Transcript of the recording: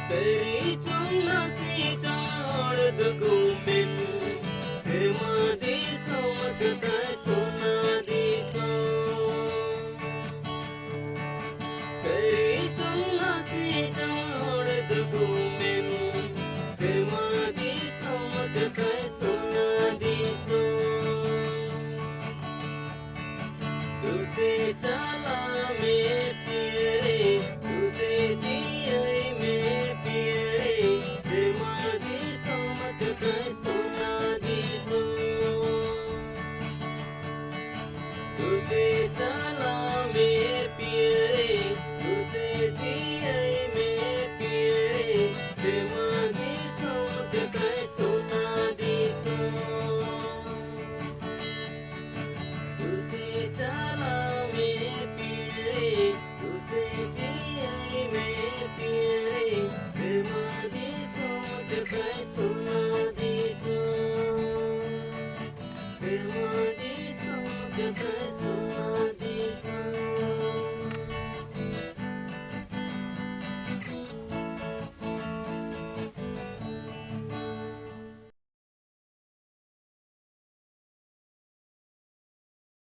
Seri chungna si changod dukumen Sirma di somat ka sona di so Seri chungna si changod dukumen Sirma di somat ka sona di so तुझसे चला मैं Pierre तुझसे जिया मैं Pierre सिरमा दी सोमत का सोना दी सो तुझसे चला मैं पियरे तुझसे जिया मैं पियरे सिरमा दी सोमत का सोना दी सो तुझसे चला मैं पियरे तुझसे जिया मैं पियरे सिरमा दी सोमत का सोना दी सो सिरमा दी सोमत का सोना